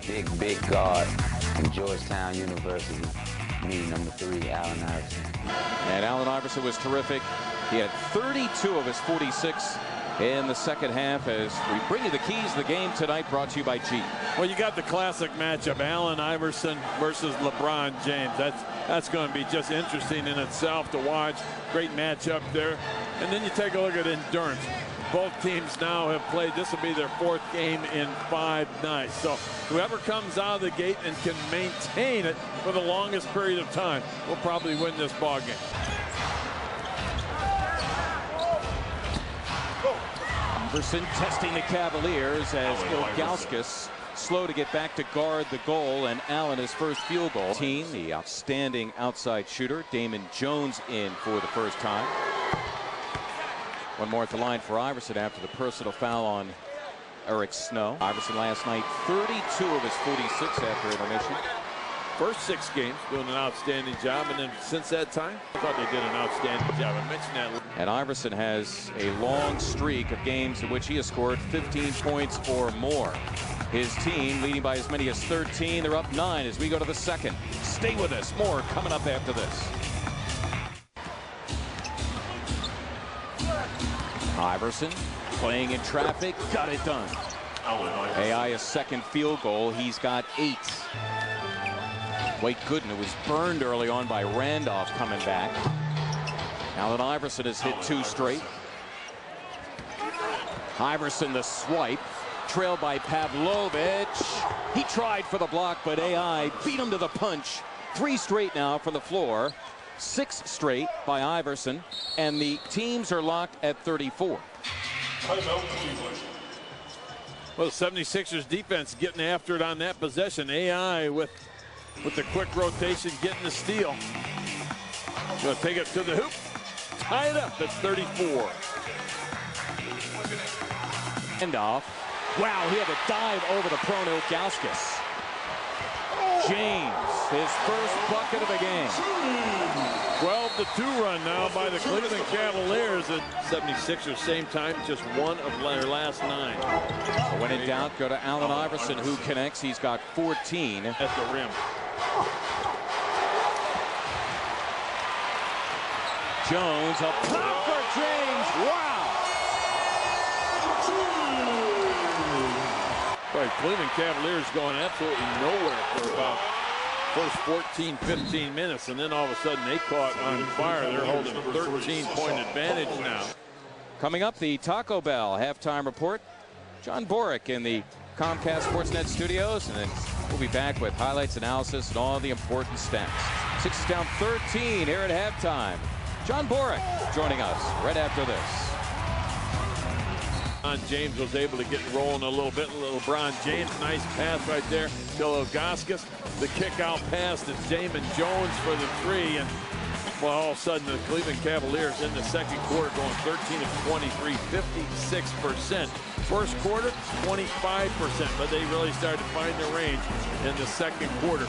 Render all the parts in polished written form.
Big guard from Georgetown University. Me, number 3, Allen Iverson. And Allen Iverson was terrific. He had 32 of his 46 in the second half as we bring you the keys to the game tonight, brought to you by G. Well, you got the classic matchup, Allen Iverson versus LeBron James. That's going to be just interesting in itself to watch. Great matchup there. And then you take a look at endurance. Both teams now have played. This will be their 4th game in 5 nights. So whoever comes out of the gate and can maintain it for the longest period of time will probably win this ball game. Iverson testing the Cavaliers as Ilgauskas slow to get back to guard the goal, and Allen his first field goal. Team, the outstanding outside shooter, Damon Jones in for the first time. One more at the line for Iverson after the personal foul on Eric Snow. Iverson last night 32 of his 46 after intermission. First 6 games doing an outstanding job, and then since that time I thought they did an outstanding job. I mentioned that. And Iverson has a long streak of games in which he has scored 15 points or more. His team leading by as many as 13. They're up 9 as we go to the second. Stay with us. More coming up after this. Iverson playing in traffic, got it done. AI a second field goal. He's got 8. Wait, Gooden was burned early on by Randolph coming back. Allen Iverson has hit 2 straight. Iverson the swipe, trailed by Pavlovich. He tried for the block, but AI beat him to the punch. 3 straight now from the floor. 6 straight by Iverson, and the teams are locked at 34. Well, the 76ers defense getting after it on that possession. AI with the quick rotation, getting the steal. Going to take it to the hoop. Tie it up at 34. Handoff. Wow, he had to dive over the prone Ilgauskas. James, his first bucket of the game. 12-2 run now by the Cleveland Cavaliers. At 76ers, same time, just 1 of their last 9. So when in doubt, go to Allen Iverson, who connects. He's got 14 at the rim. Jones, a pop for James. Wow. Boy, Cleveland Cavaliers going absolutely nowhere for about first 14, 15 minutes, and then all of a sudden they caught on fire. They're holding a 13-point advantage now. Coming up, the Taco Bell halftime report. John Borick in the Comcast Sportsnet studios, and then we'll be back with highlights, analysis, and all the important stats. 6 is down 13 here at halftime. John Borick joining us right after this. James was able to get rolling a little bit. LeBron James, nice pass right there to Ilgauskas. The kick out pass to Damon Jones for the 3. And well, all of a sudden the Cleveland Cavaliers in the second quarter going 13 of 23, 56%. First quarter, 25%, but they really started to find their range in the second quarter.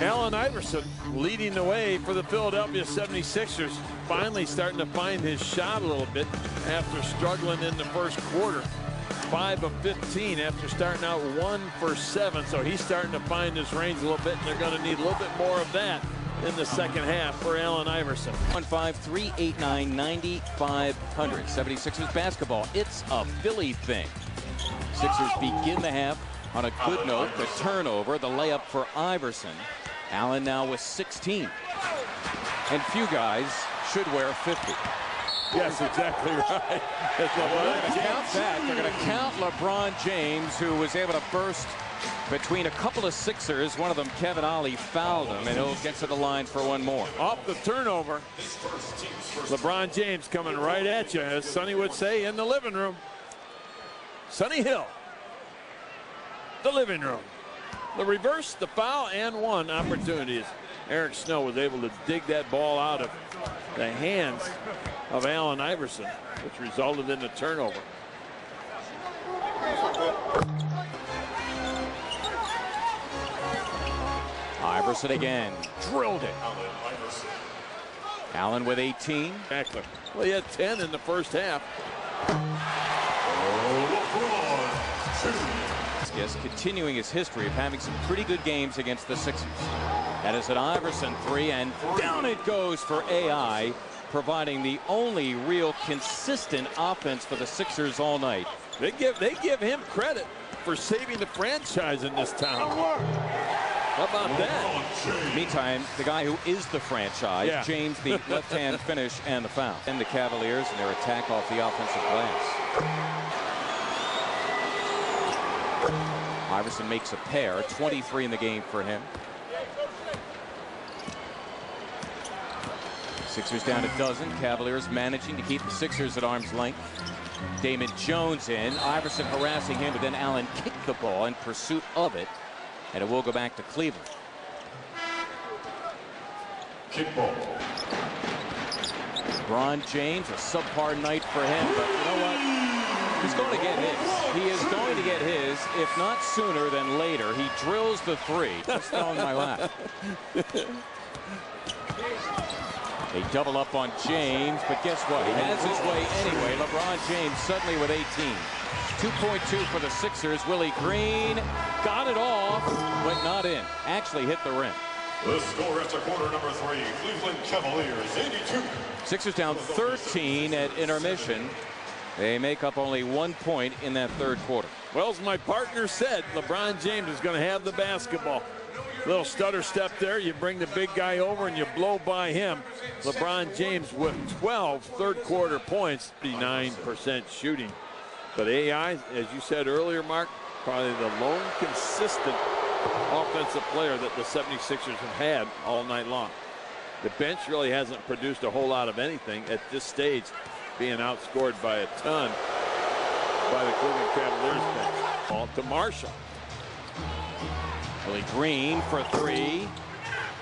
Allen Iverson leading the way for the Philadelphia 76ers, finally starting to find his shot a little bit after struggling in the first quarter. 5 of 15 after starting out 1 for 7, so he's starting to find his range a little bit, and they're going to need a little bit more of that in the second half for Allen Iverson. 1-5-3-8-9-9500. 76ers basketball, it's a Philly thing. Sixers begin the half on a good note. The turnover, the layup for Iverson. Allen now with 16. And few guys should wear 50. Yes, exactly right. They're going to count that. They're going to count LeBron James, who was able to burst between a couple of Sixers. One of them, Kevin Ollie, fouled him, and he'll get to the line for one more. Off the turnover, LeBron James coming right at you, as Sonny would say, in the living room. Sonny Hill, the living room. The reverse, the foul, and 1 opportunity. Eric Snow was able to dig that ball out of the hands of Allen Iverson, which resulted in the turnover. Iverson again, drilled it. Allen with 18. Exactly. Well, he had 10 in the first half. Ilgauskas continuing his history of having some pretty good games against the Sixers. That is an Iverson three, and down it goes for AI, providing the only real consistent offense for the Sixers all night. They give him credit for saving the franchise in this town. How about that? Meantime, the guy who is the franchise, James, the left-hand finish and the foul. And the Cavaliers and their attack off the offensive glass. Iverson makes a pair, 23 in the game for him. Sixers down a dozen. Cavaliers managing to keep the Sixers at arm's length. Damon Jones in. Iverson harassing him, but then Allen kicked the ball in pursuit of it. And it will go back to Cleveland. Kickball. LeBron James, a subpar night for him, but you know what? He's going to get his. He is going to get his, if not sooner than later. He drills the three. Just fell in my lap. They double up on James, but guess what? He has his way anyway. LeBron James suddenly with 18. 2.2 for the Sixers. Willie Green got it off, but not in. Actually hit the rim. The score after quarter number 3, Cleveland Cavaliers 82. Sixers down 13 at intermission. They make up only 1 point in that third quarter. Well, as my partner said, LeBron James is going to have the basketball. Little stutter step there. You bring the big guy over and you blow by him. LeBron James with 12 third quarter points, 59% shooting. But AI, as you said earlier, Mark, probably the lone consistent offensive player that the 76ers have had all night long. The bench really hasn't produced a whole lot of anything at this stage, being outscored by a ton by the Cleveland Cavaliers bench. Ball to Marshall. Willie Green for three.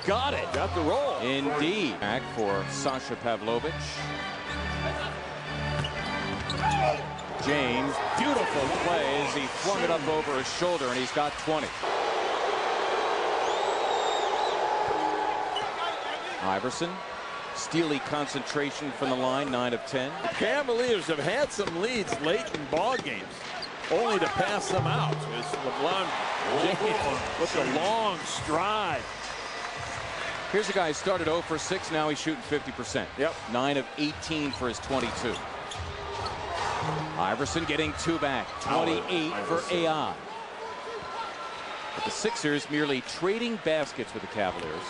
Got it. Got the roll. Indeed. Back for Sasha Pavlovich. James, beautiful play as he flung it up over his shoulder, and he's got 20. Iverson, steely concentration from the line, 9 of 10. The Cavaliers have had some leads late in ball games, only to pass them out. It's LeBron James with a long stride. Here's a guy who started 0 for 6. Now he's shooting 50%. Yep. 9 of 18 for his 22. Iverson getting 2 back. 28 for AI. But the Sixers merely trading baskets with the Cavaliers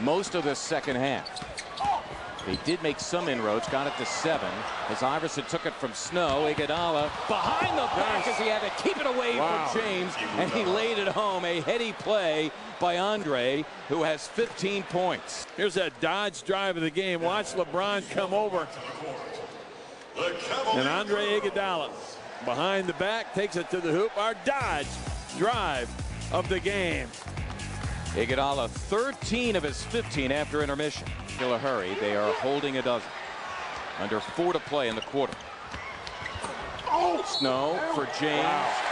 most of the second half. They did make some inroads, got it to 7 as Iverson took it from Snow. Iguodala behind the back as he had to keep it away from James, and he laid it home. A heady play by Andre, who has 15 points. Here's that dodge drive of the game. Watch LeBron come over. And Andre Iguodala behind the back takes it to the hoop. Our dodge drive of the game. Iguodala 13 of his 15 after intermission. Still a hurry. They are holding a dozen. Under 4 to play in the quarter. Snow for James.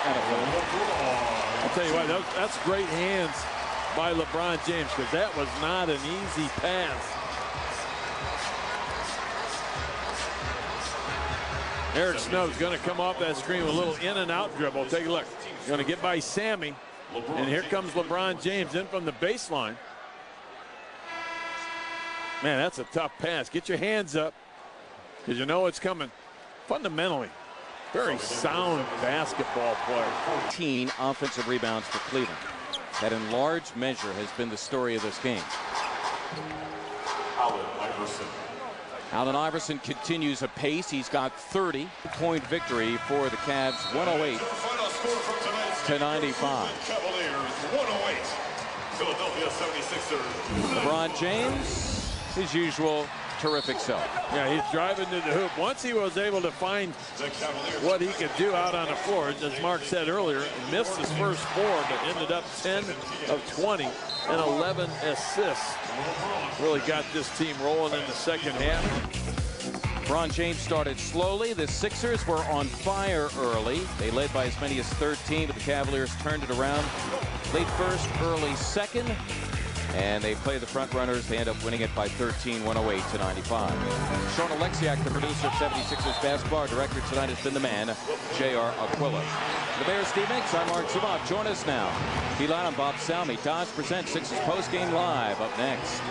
And a win. I'll tell you what, that's great hands by LeBron James, because that was not an easy pass. Eric Snow's going to come off that screen with a little in and out dribble. Take a look. Going to get by Sammy. And here comes LeBron James in from the baseline. Man, that's a tough pass. Get your hands up, because you know it's coming. Fundamentally, very sound basketball player. 14 offensive rebounds for Cleveland. That in large measure has been the story of this game. Allen Iverson continues apace. He's got 30. Point victory for the Cavs, 108 to 95. Cavaliers 108. Philadelphia 76ers. LeBron James, his usual terrific self. Yeah, he's driving to the hoop. Once he was able to find what he could do out on the floor, as Mark said earlier, he missed his first 4, but ended up 10 of 20 and 11 assists. Really got this team rolling in the second half. LeBron James started slowly. The Sixers were on fire early. They led by as many as 13, but the Cavaliers turned it around. Late first, early second. And they play the front runners. They end up winning it by 13, 108-95. Sean Alexiak, the producer of 76ers basketball. Our director tonight has been the man, J.R. Aquila. The Bears, Steve Mix. I'm Mark Subot. Join us now. D-Line, I'm Bob Salmi. Dodge presents Sixers Postgame Live up next.